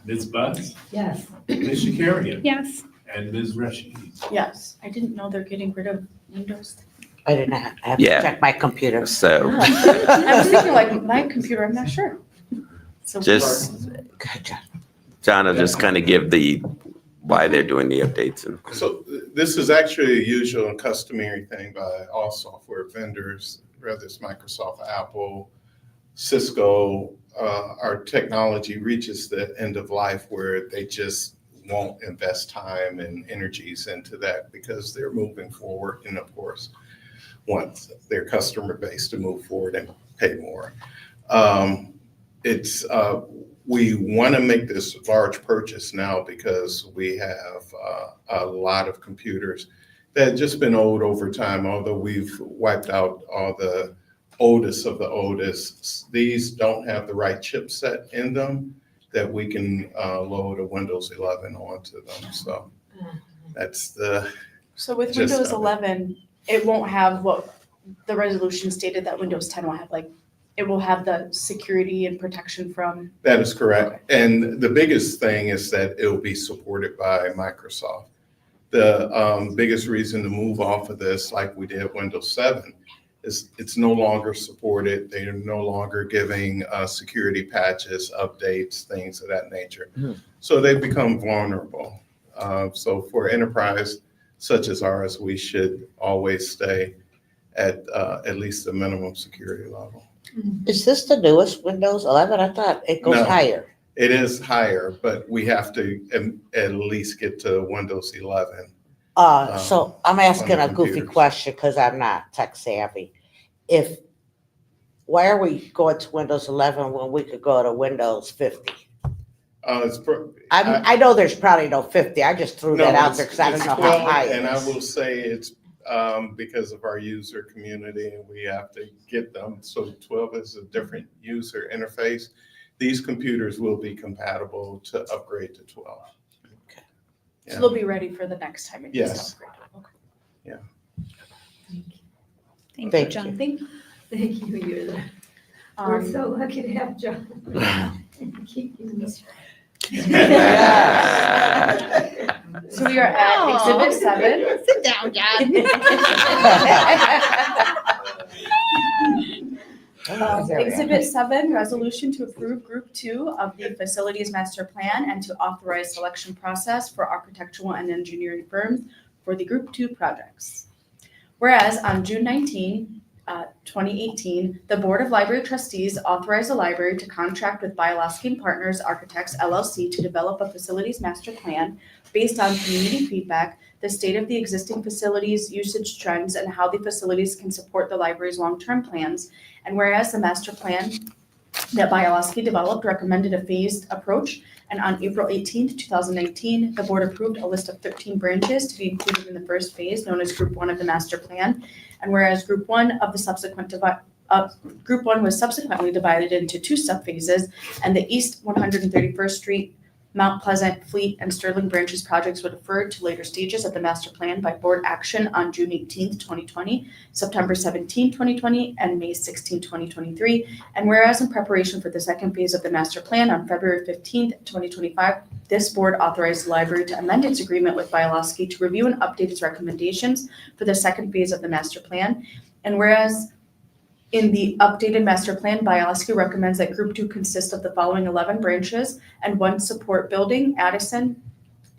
Ms. Butts, Yes. Ms. Shakarian, Yes. and Ms. Rashid. Yes, I didn't know they're getting rid of Windows. I did not. I have to Yeah. check my computer. So I was thinking like my computer, I'm not sure. So just, Good job. John will just kind of give why they're doing the updates. And So this is actually a usual and customary thing by all software vendors, whether it's Microsoft, Apple, Cisco. Our technology reaches the end of life where they just won't invest time and energies into that because they're moving forward, and of course want their customer base to move forward and pay more. We want to make this large purchase now because we have a lot of computers that have just been old over time. Although we've wiped out all the oldest of the oldest, these don't have the right chipset in them that we can load a Windows 11 onto them. So that's So with Just Windows of it. 11, it won't have what the resolution stated that Windows 10 will have, like, it will have the security and protection from. That is correct. And the biggest thing is that it'll be supported by Microsoft. The biggest reason to move off of this, like we did Windows 7, is it's no longer supported. They are no longer giving security patches, updates, things of that nature. So they've become vulnerable. So for enterprise such as ours, we should always stay at least the minimum security level. Is this the newest Windows 11? I thought it goes No. higher. It is higher, but we have to at least get to Windows 11. So I'm asking on the a goofy computers. question because I'm not tech savvy. Why are we going to Windows 11 when we could go to Windows 50? I know there's probably no 50. I just threw that out there because I don't know how high it And I is. will say it's because of our user community, and we have to get them. So 12 is a different user interface. These computers will be compatible to upgrade to 12. So they'll be ready for the next time it gets Yes. upgraded. Thank you, Thank John. Thank you, you're the, we're so lucky to have John. And keep you So we are at Exhibit 7. Sit down, John. Exhibit 7, resolution to approve Group 2 of the Facilities Master Plan and to authorize selection process for architectural and engineering firms for the Group 2 projects. Whereas on June 19, 2018, the Board of Library Trustees authorized the library to contract with Bioloski Partners Architects LLC to develop a facilities master plan based on community feedback, the state of the existing facilities usage trends, and how the facilities can support the library's long-term plans. And whereas the master plan that Bioloski developed recommended a phased approach, and on April 18, 2019, the board approved a list of 13 branches to be included in the first phase, known as Group 1 of the master plan. And whereas Group 1 of the subsequent Group 1 was subsequently divided into 2 subphases, and the East 131st Street, Mount Pleasant, Fleet, and Sterling branches projects were deferred to later stages of the master plan by board action on June 18, 2020, September 17, 2020, and May 16, 2023. And whereas in preparation for the second phase of the master plan on February 15, 2025, this board authorized the library to amend its agreement with Bioloski to review and update its recommendations for the second phase of the master plan. And whereas in the updated master plan, Bioloski recommends that Group 2 consist of the following 11 branches and 1 support building: Addison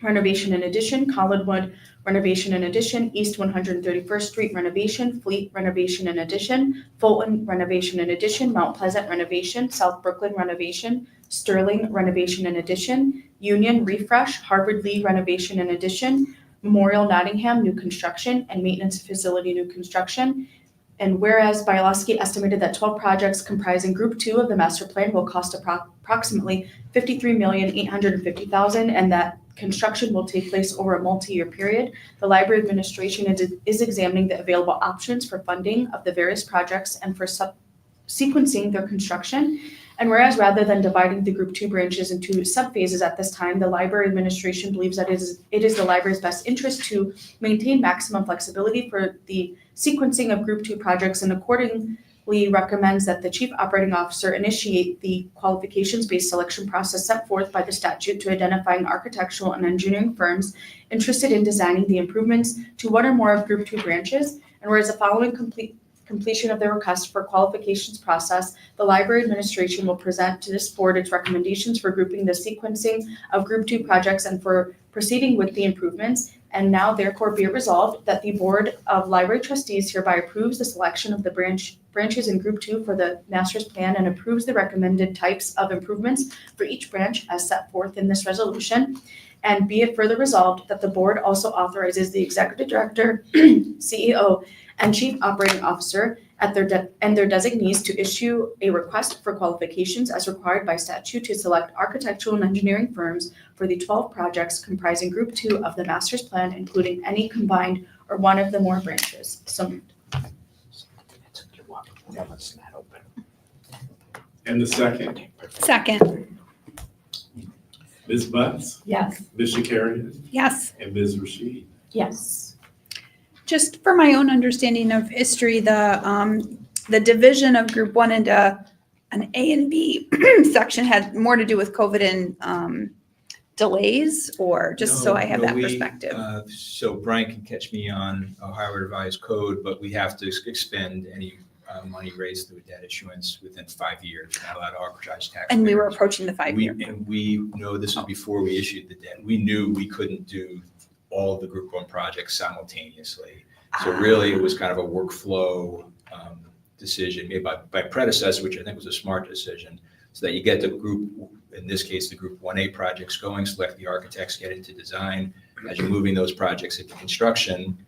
renovation and addition, Collinwood renovation and addition, East 131st Street renovation, Fleet renovation and addition, Fulton renovation and addition, Mount Pleasant renovation, South Brooklyn renovation, Sterling renovation and addition, Union refresh, Harvard Lee renovation and addition, Memorial Nottingham new construction, and maintenance facility new construction. And whereas Bioloski estimated that 12 projects comprising Group 2 of the master plan will cost approximately $53,850,000, and that construction will take place over a multi-year period, the library administration is examining the available options for funding of the various projects and for sequencing their construction. And whereas rather than dividing the Group 2 branches into subphases at this time, the library administration believes that it is the library's best interest to maintain maximum flexibility for the sequencing of Group 2 projects, and accordingly recommends that the Chief Operating Officer initiate the qualifications-based selection process set forth by the statute to identifying architectural and engineering firms interested in designing the improvements to 1 or more of Group 2 branches. And whereas the following completion of the request for qualifications process, the library administration will present to this board its recommendations for grouping the sequencing of Group 2 projects and for proceeding with the improvements. And now therefore be it resolved that the Board of Library Trustees hereby approves the selection of the branches in Group 2 for the master's plan and approves the recommended types of improvements for each branch as set forth in this resolution. And be it further resolved that the board also authorizes the executive director, CEO, and chief operating officer and their designees to issue a request for qualifications as required by statute to select architectural and engineering firms for the 12 projects comprising Group 2 of the master's plan, including any combined or one of the more branches. So moved. And the second, Second, Ms. Butts, Yes. Ms. Shakarian, yes. and Ms. Rashid. Yes. Just for my own understanding of history, the division of Group 1 into an A and B section had more to do with COVID and delays, or just so I have that perspective? So Brian can catch me on Ohio Revised Code, but we have to expend any money raised through debt issuance within 5 years. We're not allowed to arbitrage tax. And we were approaching the 5-year. And we know this was before we issued the debt. We knew we couldn't do all of the Group 1 projects simultaneously. So really, it was kind of a workflow decision made by predecessor, which I think was a smart decision, so that you get the group, in this case, the Group 1A projects going, select the architects, get into design. As you're moving those projects into construction,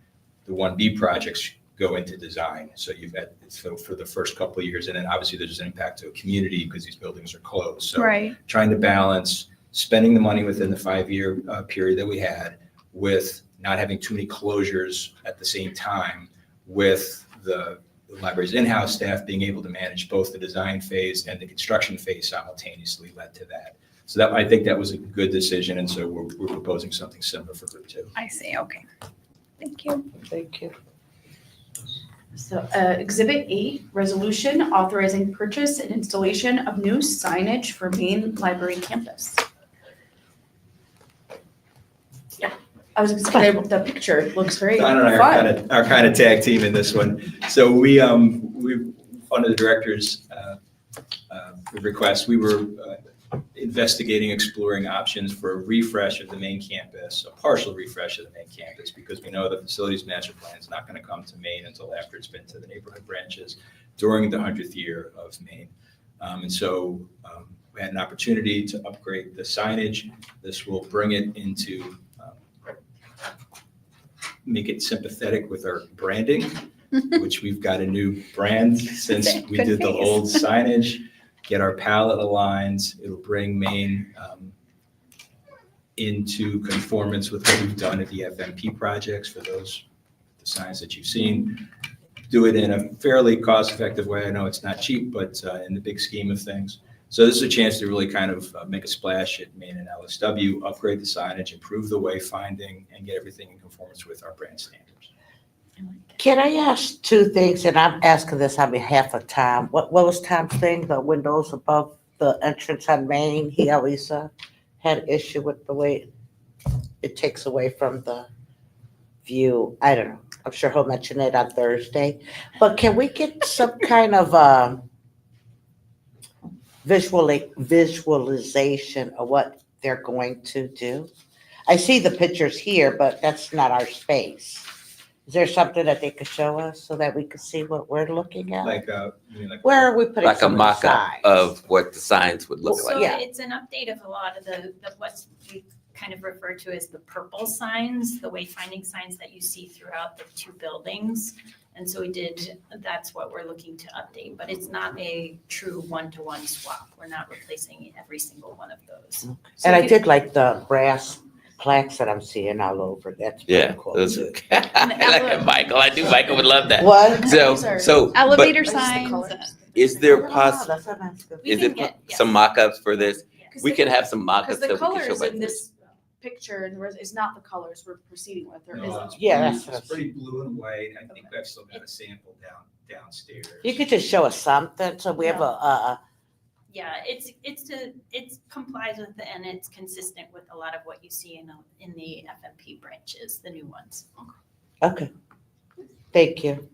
the 1B projects go into design. So you've had, so for the first couple of years, and then obviously there's an impact to a community because these buildings are closed. So Right. trying to balance spending the money within the 5-year period that we had with not having too many closures at the same time, with the library's in-house staff being able to manage both the design phase and the construction phase simultaneously led to that. So that, I think that was a good decision, and so we're proposing something similar for Group 2. I see, okay. Thank you. Thank you. So Exhibit 8, resolution authorizing purchase and installation of new signage for main library campus. Yeah, I was gonna say, the picture looks very Don and I fun. are kind of tag team in this one. So we under the director's request, we were investigating, exploring options for a refresh of the main campus, a partial refresh of the main campus, because we know the facilities master plan is not going to come to Maine until after it's been to the neighborhood branches during the 100th year of Maine. And so we had an opportunity to upgrade the signage. This will bring it into, make it sympathetic with our branding, which we've got a new brand since we did the old signage. Get our palette aligned. It'll bring Maine into conformance with what we've done at the FMP projects for those the signs that you've seen. Do it in a fairly cost-effective way. I know it's not cheap, but in the big scheme of things. So this is a chance to really kind of make a splash at Maine and LSW, upgrade the signage, improve the wayfinding, and get everything in conformance with our brand standards. Can I ask two things, and I'm asking this on behalf of Tom. What was Tom's thing, the windows above the entrance on Main? He always had an issue with the way it takes away from the view. I don't know. I'm sure he'll mention it on Thursday. But can we get some kind of visualization of what they're going to do? I see the pictures here, but that's not our space. Is there something that they could show us so that we could see what we're looking at? Like, you mean like Where are we putting Like a some of the mock-up signs? of what the signs would look So like. Yeah. it's an update of a lot of the what we kind of refer to as the purple signs, the wayfinding signs that you see throughout the two buildings. And so that's what we're looking to update, but it's not a true one-to-one swap. We're not replacing every single one of those. And I did like the brass plaques that I'm seeing all over. That's Yeah, pretty cool. those too. I like it, Michael. I do. Michael would love that. What? So, Elevator Just the signs. colors. is there That's what I'm asking. We is can it get- yes. some mock-ups for this? Yes. We can have some mock-ups Because that the we can show. colors by in this picture is not the colors we're proceeding with. There No, isn't. Yeah, it's that's- pretty blue and white. I think I've still got a sample downstairs. You could just show us something, so we have Yeah, it complies with and it's consistent with a lot of what you see in the FMP branches, the new ones. okay. Thank you.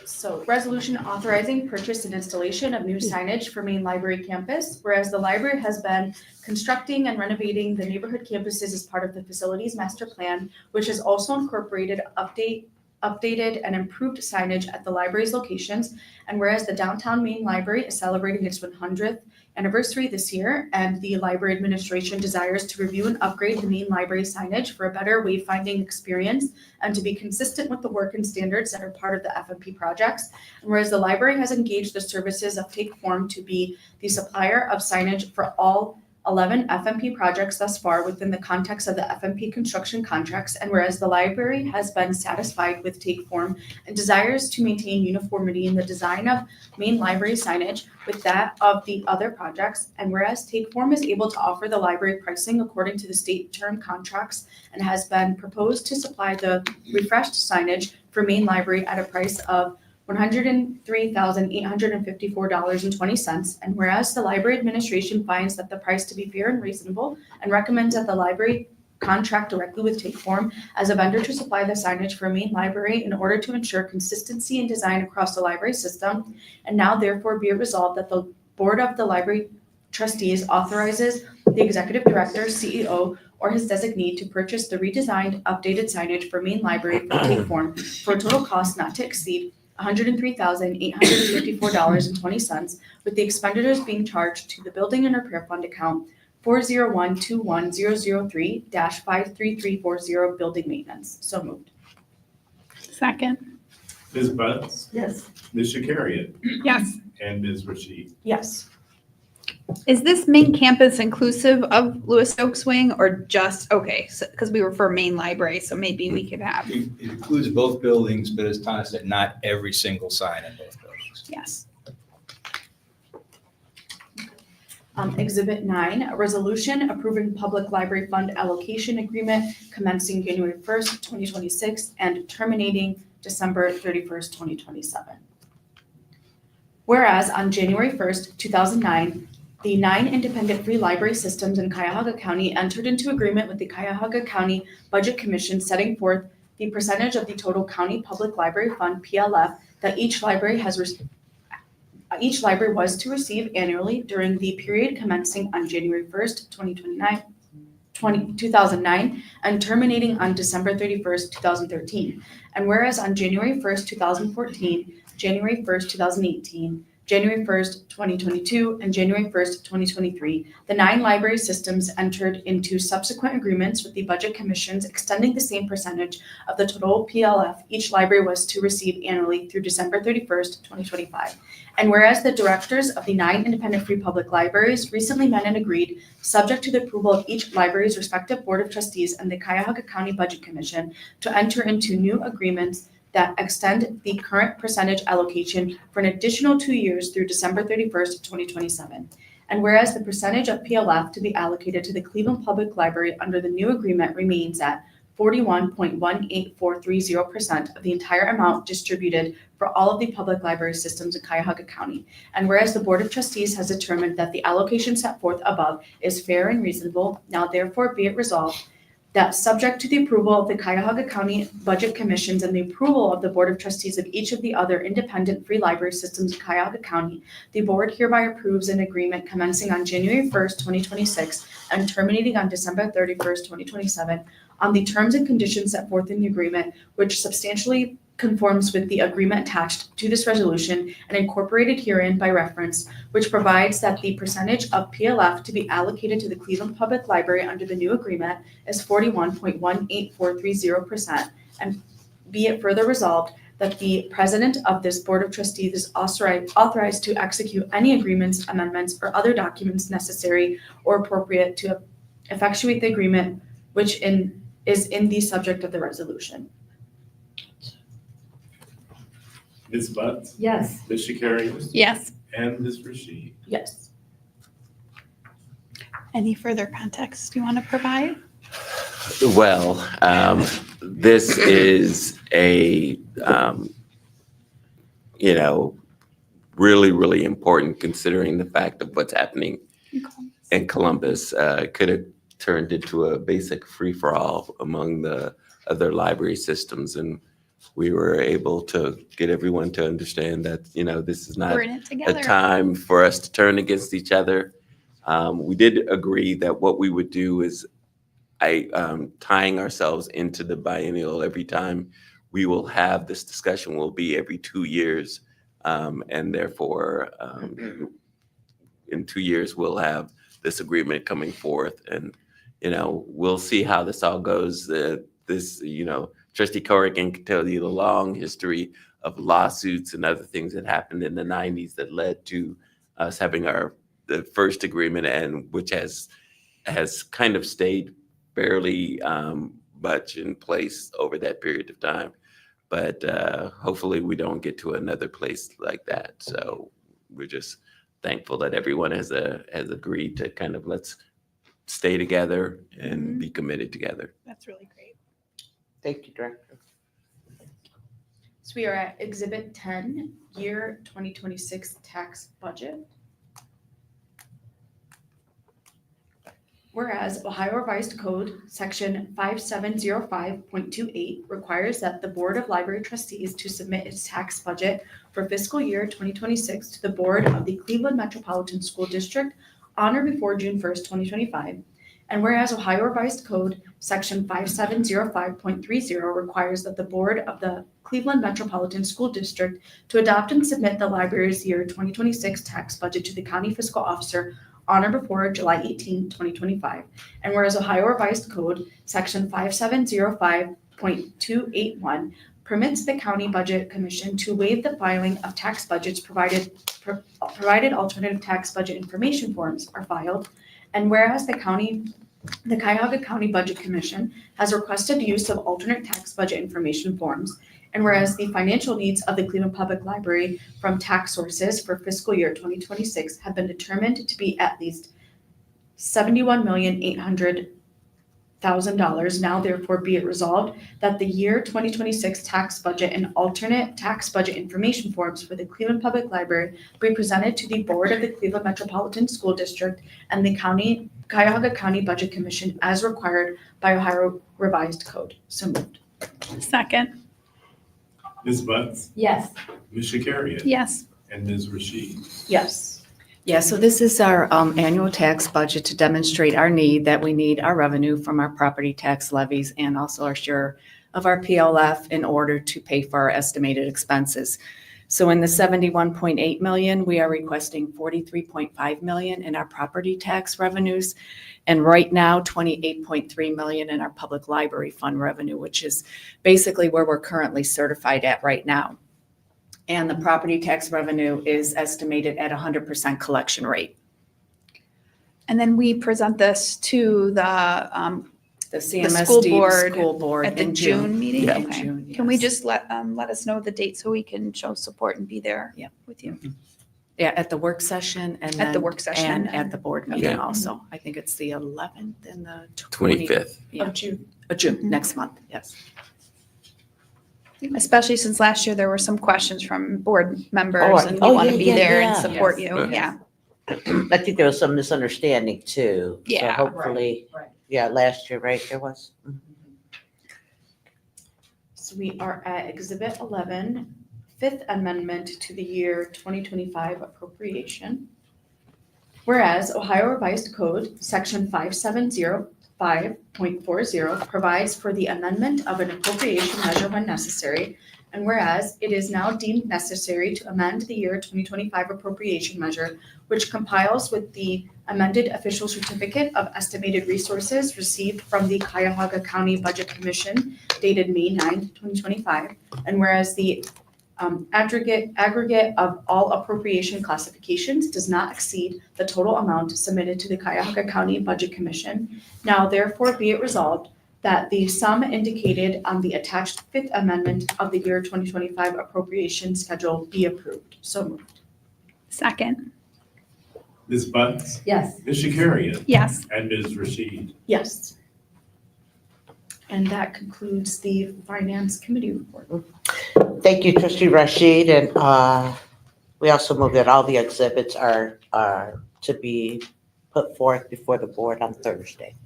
So resolution authorizing purchase and installation of new signage for main library campus. Whereas the library has been constructing and renovating the neighborhood campuses as part of the facilities master plan, which has also incorporated updated and improved signage at the library's locations. And whereas the downtown Main Library is celebrating its 100th anniversary this year, and the library administration desires to review and upgrade the main library signage for a better wayfinding experience and to be consistent with the work and standards that are part of the FMP projects. And whereas the library has engaged the services of Take Form to be the supplier of signage for all 11 FMP projects thus far within the context of the FMP construction contracts, and whereas the library has been satisfied with Take Form and desires to maintain uniformity in the design of main library signage with that of the other projects, and whereas Take Form is able to offer the library pricing according to the state term contracts and has been proposed to supply the refreshed signage for main library at a price of $103,854.20, and whereas the library administration finds that the price to be fair and reasonable and recommends that the library contract directly with Take Form as a vendor to supply the signage for main library in order to ensure consistency in design across the library system, and now therefore be it resolved that the board of the library trustees authorizes the executive director, CEO, or his designee to purchase the redesigned, updated signage for main library from Take Form for a total cost not to exceed $103,854.20, with the expenditures being charged to the Building and Repair Fund account 401-21003-53340 building maintenance. So moved. Second. Ms. Buds, Yes. Ms. Shakarian, Yes. and Ms. Rashid. Yes. Is this main campus inclusive of Lewis Oaks Wing or just, okay, so, because we were for main library, so maybe we could have, It includes both buildings, but as Tana said, not every single sign in both buildings. yes. Exhibit 9, a resolution approving public library fund allocation agreement commencing January 1st, 2026 and terminating December 31st, 2027. Whereas on January 1st, 2009, the 9 independent free library systems in Cuyahoga County entered into agreement with the Cuyahoga County Budget Commission setting forth the percentage of the total county public library fund PLF that each library was to receive annually during the period commencing on January 1st, 2009 and terminating on December 31st, 2013. And whereas on January 1st, 2014, January 1st, 2018, January 1st, 2022, and January 1st, 2023, the 9 library systems entered into subsequent agreements with the Budget Commissions extending the same percentage of the total PLF each library was to receive annually through December 31st, 2025. And whereas the directors of the 9 independent free public libraries recently met and agreed, subject to the approval of each library's respective Board of Trustees and the Cuyahoga County Budget Commission, to enter into new agreements that extend the current percentage allocation for an additional 2 years through December 31st, 2027. And whereas the percentage of PLF to be allocated to the Cleveland Public Library under the new agreement remains at 41.18430% of the entire amount distributed for all of the public library systems in Cuyahoga County. And whereas the Board of Trustees has determined that the allocation set forth above is fair and reasonable, now therefore be it resolved that subject to the approval of the Cuyahoga County Budget Commissions and the approval of the Board of Trustees of each of the other independent free library systems in Cuyahoga County, the board hereby approves an agreement commencing on January 1st, 2026 and terminating on December 31st, 2027 on the terms and conditions set forth in the agreement, which substantially conforms with the agreement attached to this resolution and incorporated herein by reference, which provides that the percentage of PLF to be allocated to the Cleveland Public Library under the new agreement is 41.18430%. And be it further resolved that the president of this Board of Trustees is authorized to execute any agreements, amendments, or other documents necessary or appropriate to effectuate the agreement which is in the subject of the resolution. Ms. Butts? Yes. Ms. Shakarian? Yes. And Ms. Rashid? Yes. Any further context you want to provide? Well, this is a, really, really important considering the fact of what's happening in Columbus. Could have turned into a basic free-for-all among the other library systems. And we were able to get everyone to understand that, this is not We're in it a together. time for us to turn against each other. We did agree that what we would do is tying ourselves into the biennial every time we will have this discussion will be every 2 years. And therefore, in 2 years, we'll have this agreement coming forth. And, we'll see how this all goes. Trustee Corrigan can tell you the long history of lawsuits and other things that happened in the 90s that led to us having the first agreement, and which has kind of stayed fairly much in place over that period of time. But hopefully we don't get to another place like that. So we're just thankful that everyone has agreed to kind of let's stay together and be committed together. That's really great. Thank you, Director. So we are at Exhibit 10, Year 2026 Tax Budget. Whereas Ohio Revised Code, Section 5705.28 requires that the Board of Library Trustees to submit its tax budget for fiscal year 2026 to the Board of the Cleveland Metropolitan School District on or before June 1st, 2025. And whereas Ohio Revised Code, Section 5705.30 requires that the Board of the Cleveland Metropolitan School District to adopt and submit the library's year 2026 tax budget to the County Fiscal Officer on or before July 18, 2025. And whereas Ohio Revised Code, Section 5705.281 permits the County Budget Commission to waive the filing of tax budgets provided alternative tax budget information forms are filed. And whereas the Cuyahoga County Budget Commission has requested use of alternate tax budget information forms, And whereas the financial needs of the Cleveland Public Library from tax sources for fiscal year 2026 have been determined to be at least $71,800,000, now therefore be it resolved that the year 2026 tax budget and alternate tax budget information forms for the Cleveland Public Library be presented to the Board of the Cleveland Metropolitan School District and the Cuyahoga County Budget Commission as required by Ohio Revised Code. So moved. Second. Ms. Butts, Yes. Ms. Shakarian, Yes. and Ms. Rashid. Yes. Yeah, so this is our annual tax budget to demonstrate our need, that we need our revenue from our property tax levies and also our share of our PLF in order to pay for our estimated expenses. So in the 71.8 million, we are requesting 43.5 million in our property tax revenues. And right now, 28.3 million in our public library fund revenue, which is basically where we're currently certified at right now. And the property tax revenue is estimated at 100% collection rate. And then we present this to the CMSD school board school board at the in June meeting? Yeah. Okay. June, Can we yes. just let us know the date so we can show support and be there Yeah. with you? Yeah, at the work session and At the then- work session and and- at the board meeting Yeah. also. I think it's the 11th and the 25th. Yeah. Of June. June, Mhm. next month, yes. Especially since last year there were some questions from board members and we oh, want yeah, to be yeah, there and yeah. support Yes. you. Yes. Yeah. I think there was some misunderstanding too. So Yeah. hopefully, Right. yeah, last year, right, there was. So we are at Exhibit 11, Fifth Amendment to the year 2025 appropriation. Whereas Ohio Revised Code, Section 5705.40 provides for the amendment of an appropriation measure when necessary. And whereas it is now deemed necessary to amend the year 2025 appropriation measure, which compiles with the amended official certificate of estimated resources received from the Cuyahoga County Budget Commission dated May 9th, 2025. And whereas the aggregate of all appropriation classifications does not exceed the total amount submitted to the Cuyahoga County Budget Commission. Now therefore be it resolved that the sum indicated on the attached Fifth Amendment of the year 2025 appropriation schedule be approved. So moved. Second. Ms. Butts, Yes. Ms. Shakarian, Yes. and Ms. Rashid. Yes. And that concludes the Finance Committee report. Thank you, Trustee Rashid, and we also move that all the exhibits are to be put forth before the board on Thursday.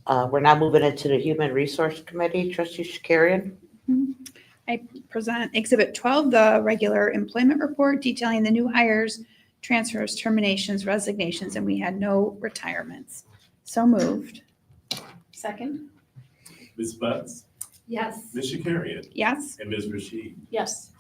We're now moving into the Human Resource Committee. Trustee Shakarian? I present Exhibit 12, the regular employment report detailing the new hires, transfers, terminations, resignations, and we had no retirements. So moved. Second? Ms. Butts, Yes. Ms. Shakarian, Yes. and Ms. Rashid. Yes.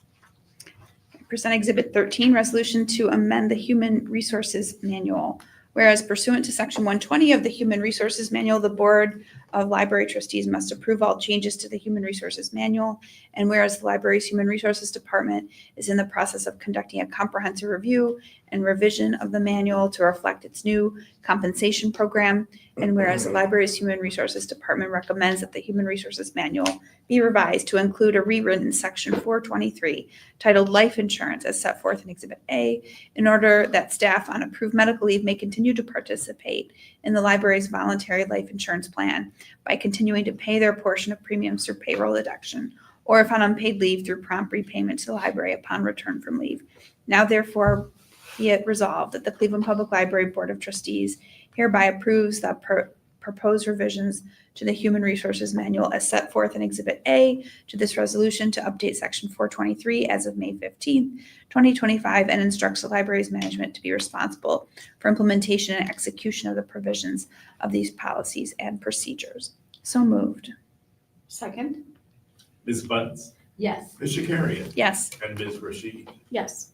Present Exhibit 13, resolution to amend the Human Resources Manual. Whereas pursuant to Section 120 of the Human Resources Manual, the Board of Library Trustees must approve all changes to the Human Resources Manual. And whereas the library's Human Resources Department is in the process of conducting a comprehensive review and revision of the manual to reflect its new compensation program. And whereas the library's Human Resources Department recommends that the Human Resources Manual be revised to include a rewritten Section 423 titled Life Insurance as set forth in Exhibit A, in order that staff on approved medical leave may continue to participate in the library's voluntary life insurance plan by continuing to pay their portion of premiums through payroll deduction, or if on unpaid leave, through prompt repayment to the library upon return from leave. Now therefore be it resolved that the Cleveland Public Library Board of Trustees hereby approves the proposed revisions to the Human Resources Manual as set forth in Exhibit A to this resolution to update Section 423 as of May 15th, 2025, and instructs the library's management to be responsible for implementation and execution of the provisions of these policies and procedures. So moved. Second? Ms. Butts, Yes. Ms. Shakarian, Yes. and Ms. Rashid. Yes.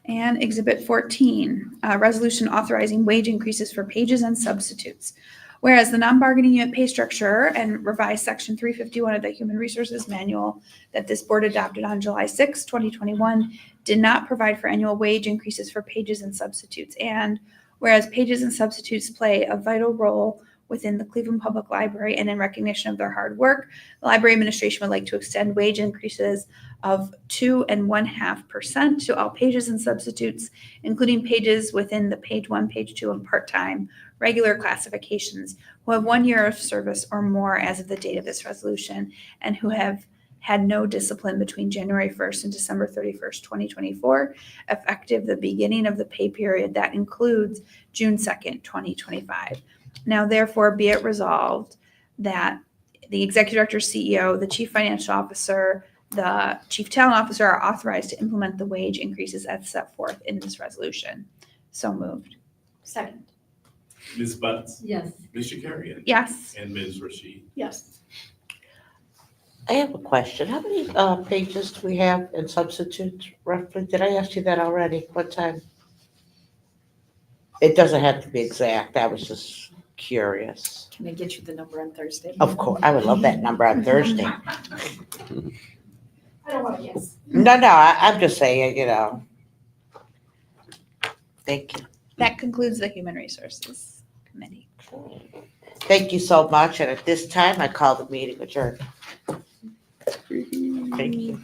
And Exhibit 14, resolution authorizing wage increases for pages and substitutes. Whereas the non-bargaining unit pay structure and revised Section 351 of the Human Resources Manual that this board adopted on July 6, 2021, did not provide for annual wage increases for pages and substitutes. And whereas pages and substitutes play a vital role within the Cleveland Public Library, and in recognition of their hard work, the library administration would like to extend wage increases of 2.5% to all pages and substitutes, including pages within the page 1, page 2, and part-time regular classifications who have 1 year of service or more as of the date of this resolution, and who have had no discipline between January 1st and December 31st, 2024, effective the beginning of the pay period that includes June 2nd, 2025. Now therefore be it resolved that the executive director, CEO, the chief financial officer, the chief talent officer are authorized to implement the wage increases as set forth in this resolution. So moved. Second. Ms. Butts, Yes. Ms. Shakarian, Yes. and Ms. Rashid. Yes. I have a question. How many pages do we have in substitutes roughly? Did I ask you that already? What time? It doesn't have to be exact. I was just curious. Can I get you the number on Thursday? Of course, I would love that number on Thursday. I don't want to guess. No, I'm just saying, you know. Thank you. That concludes the Human Resources Committee. Thank you so much. And at this time, I call the meeting adjourned. Thank you.